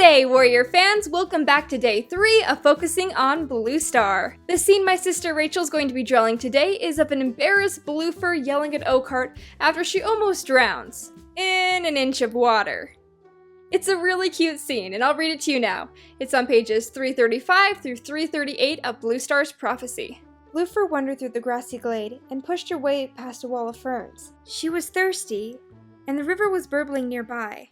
G'day, Warrior fans! Welcome back to day 3 of focusing on Bluestar. The scene my sister Rachel's going to be drawing today is of an embarrassed Bluefur yelling at Oakheart after she almost drowns in an inch of water. It's a really cute scene, and I'll read it to you now. It's on pages 335 through 338 of Bluestar's prophecy. Bluefur wandered through the grassy glade and pushed her way past a wall of ferns. She was thirsty, and the river was burbling nearby.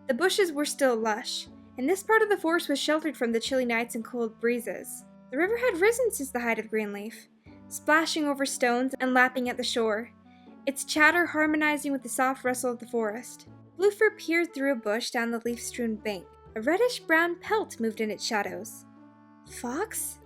The bushes were still lush, and this part of the forest was sheltered from the chilly nights and cold breezes. The river had risen since the height of Greenleaf, splashing over stones and lapping at the shore, its chatter harmonizing with the soft rustle of the forest. Bluefur peered through a bush down the leaf-strewn bank. A reddish-brown pelt moved in its shadows. Fox?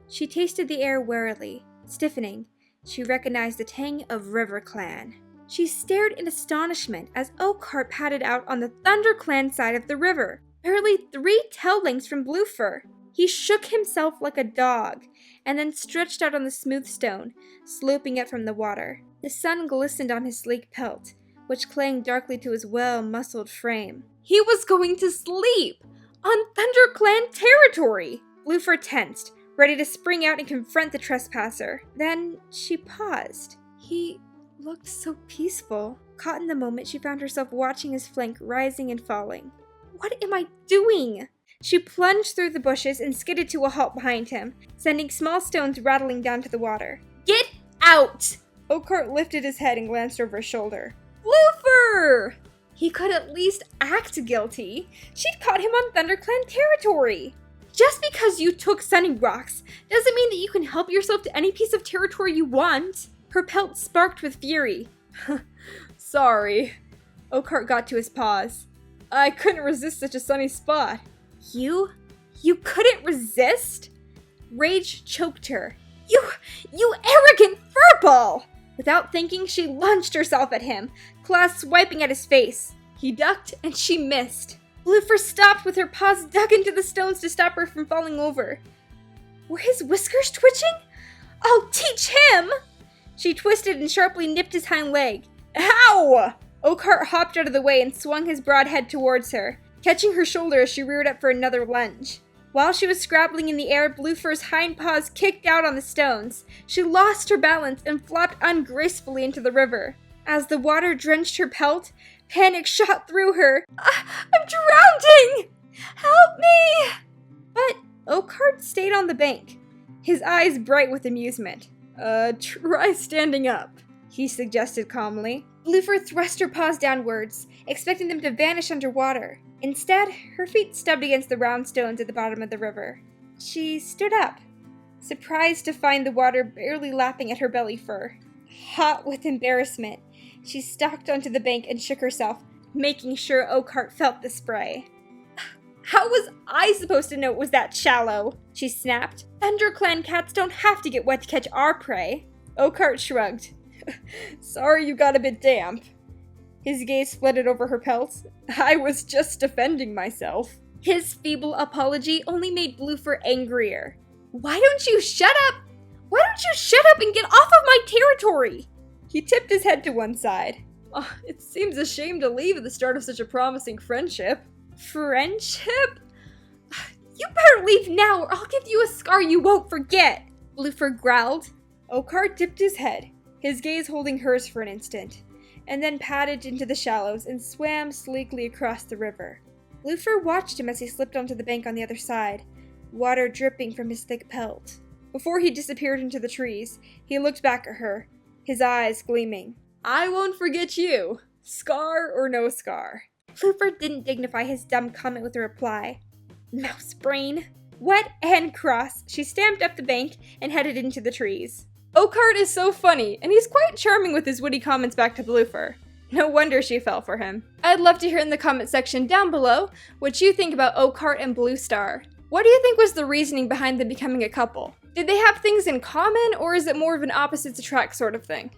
She tasted the air warily. Stiffening, she recognized the tang of River Clan. She stared in astonishment as Oakheart padded out on the ThunderClan side of the river, barely 3 tail lengths from Bluefur. He shook himself like a dog, and then stretched out on the smooth stone, sloping it from the water. The sun glistened on his sleek pelt, which clung darkly to his well-muscled frame. He was going to sleep on ThunderClan territory! Bluefur tensed, ready to spring out and confront the trespasser. Then she paused. He looked so peaceful. Caught in the moment, she found herself watching his flank rising and falling. What am I doing? She plunged through the bushes and skidded to a halt behind him, sending small stones rattling down to the water. Get out! Oakheart lifted his head and glanced over his shoulder. Bluefur! He could at least act guilty. She'd caught him on ThunderClan territory. Just because you took Sunny Rocks doesn't mean that you can help yourself to any piece of territory you want. Her pelt sparked with fury. Sorry. Oakheart got to his paws. I couldn't resist such a sunny spot. You couldn't resist? Rage choked her. You arrogant furball! Without thinking, she launched herself at him, claws swiping at his face. He ducked, and she missed. Bluefur stopped with her paws dug into the stones to stop her from falling over. Were his whiskers twitching? I'll teach him! She twisted and sharply nipped his hind leg. Ow! Oakheart hopped out of the way and swung his broad head towards her, catching her shoulder as she reared up for another lunge. While she was scrabbling in the air, Bluefur's hind paws kicked out on the stones. She lost her balance and flopped ungracefully into the river. As the water drenched her pelt, panic shot through her. I'm drowning! Help me! But Oakheart stayed on the bank, his eyes bright with amusement. Try standing up, he suggested calmly. Bluefur thrust her paws downwards, expecting them to vanish underwater. Instead, her feet stubbed against the round stones at the bottom of the river. She stood up, surprised to find the water barely lapping at her belly fur. Hot with embarrassment, she stalked onto the bank and shook herself, making sure Oakheart felt the spray. How was I supposed to know it was that shallow? She snapped. ThunderClan cats don't have to get wet to catch our prey. Oakheart shrugged. Sorry you got a bit damp. His gaze flitted over her pelt. I was just defending myself. His feeble apology only made Bluefur angrier. Why don't you shut up? Why don't you shut up and get off of my territory? He tipped his head to one side. Oh, it seems a shame to leave at the start of such a promising friendship. Friendship? You better leave now or I'll give you a scar you won't forget, Bluefur growled. Oakheart dipped his head, his gaze holding hers for an instant, and then padded into the shallows and swam sleekly across the river. Bluefur watched him as he slipped onto the bank on the other side, water dripping from his thick pelt. Before he disappeared into the trees, he looked back at her, his eyes gleaming. I won't forget you, scar or no scar. Bluefur didn't dignify his dumb comment with a reply. Mouse brain. Wet and cross, she stamped up the bank and headed into the trees. Oakheart is so funny, and he's quite charming with his witty comments back to Bluefur. No wonder she fell for him. I'd love to hear in the comment section down below what you think about Oakheart and Bluestar. What do you think was the reasoning behind them becoming a couple? Did they have things in common, or is it more of an opposites attract sort of thing?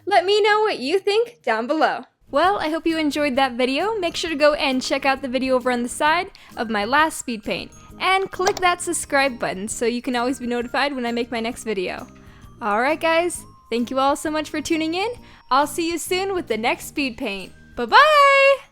Let me know what you think down below. Well, I hope you enjoyed that video. Make sure to go and check out the video over on the side of my last speed paint, and click that subscribe button so you can always be notified when I make my next video. Alright guys, thank you all so much for tuning in. I'll see you soon with the next speed paint. Bye-bye!